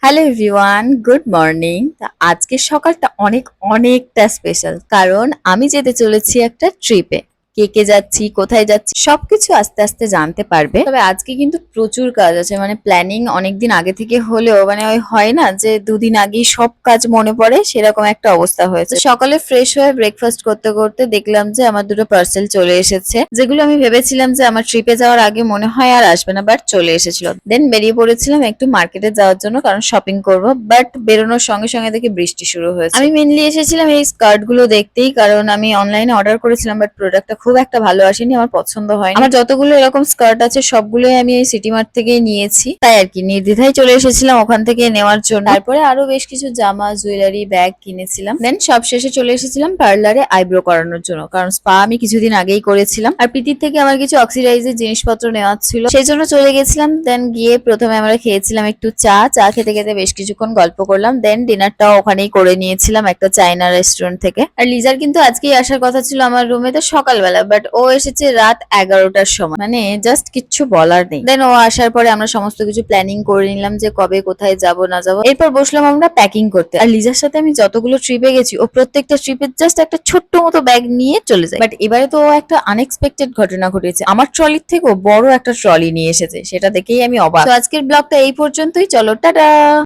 Hello everyone, good morning. আজকের সকালটা অনেকটা স্পেশাল, কারণ আমি যেতে চলেছি একটা ট্রিপে। কে কে যাচ্ছি, কোথায় যাচ্ছি, সবকিছু আস্তে আস্তে জানতে পারবে। তবে আজকে কিন্তু প্রচুর কাজ আছে, মানে প্ল্যানিং অনেকদিন আগে থেকে হলেও মানে ওই হয় না যে দুদিন আগেই সব কাজ মনে পড়ে, সেরকম একটা অবস্থা হয়েছে। সকালে ফ্রেশ হয়ে ব্রেকফাস্ট করতে করতে দেখলাম যে আমার দুটো পার্সেল চলে এসেছে, যেগুলো আমি ভেবেছিলাম যে আমার ট্রিপে যাওয়ার আগে মনে হয় আর আসবে না, বাট চলে এসেছিল। দেন বেরিয়ে পড়েছিলাম একটু মার্কেটে যাওয়ার জন্য, কারণ শপিং করব। বাট বেরোনোর সঙ্গে সঙ্গে দেখি বৃষ্টি শুরু হয়েছে। আমি মেনলি এসেছিলাম এই স্কার্ট গুলো দেখতেই, কারণ আমি অনলাইনে অর্ডার করেছিলাম, বাট প্রোডাক্টটা খুব একটা ভালো আসেনি, আমার পছন্দ হয়নি। আমার যতগুলো এরকম স্কার্ট আছে সবগুলোই আমি এই সিটি মার্ট থেকেই নিয়েছি, তাই আর কি নির্দ্বিধায় চলে এসেছিলাম ওখান থেকে নেওয়ার জন্য। তারপরে আরো বেশ কিছু জামা, জুয়েলারি, ব্যাগ কিনেছিলাম। দেন সব শেষে চলে এসেছিলাম পার্লারে আইব্রো করানোর জন্য, কারণ স্পা আমি কিছুদিন আগেই করেছিলাম। আর প্রীতির থেকে আমার কিছু অক্সিডাইজের জিনিসপত্র নেওয়ার ছিল, সেই জন্য চলে গেছিলাম। দেন গিয়ে প্রথমে আমরা খেয়েছিলাম একটু চা খেতে খেতে বেশ কিছুক্ষণ গল্প করলাম। দেন ডিনারটাও ওখানেই করে নিয়েছিলাম একটা চাইনা রেস্টুরেন্ট থেকে। আর লিজার কিন্তু আজকেই আসার কথা ছিল আমার রুমে তো সকালবেলা, বাট ও এসেছে রাত 11টার সময়, মানে জাস্ট কিচ্ছু বলার নেই। দেন ও আসার পরে আমরা সমস্ত কিছু প্ল্যানিং করে নিলাম যে কবে কোথায় যাব না যাব। এরপর বসলাম আমরা প্যাকিং করতে। আর লিজার সাথে আমি যতগুলো ট্রিপে গেছি, ও প্রত্যেকটা ট্রিপে জাস্ট একটা ছোট্ট মতো ব্যাগ নিয়ে চলে যায়। বাট এবারে তো ও একটা আনএক্সপেক্টেড ঘটনা ঘটেছে, আমার ট্রলির থেকেও বড় একটা ট্রলি নিয়ে এসেছে, সেটা দেখেই আমি অবাক। তো আজকের ব্লগটা এই পর্যন্তই, চলো টাটা।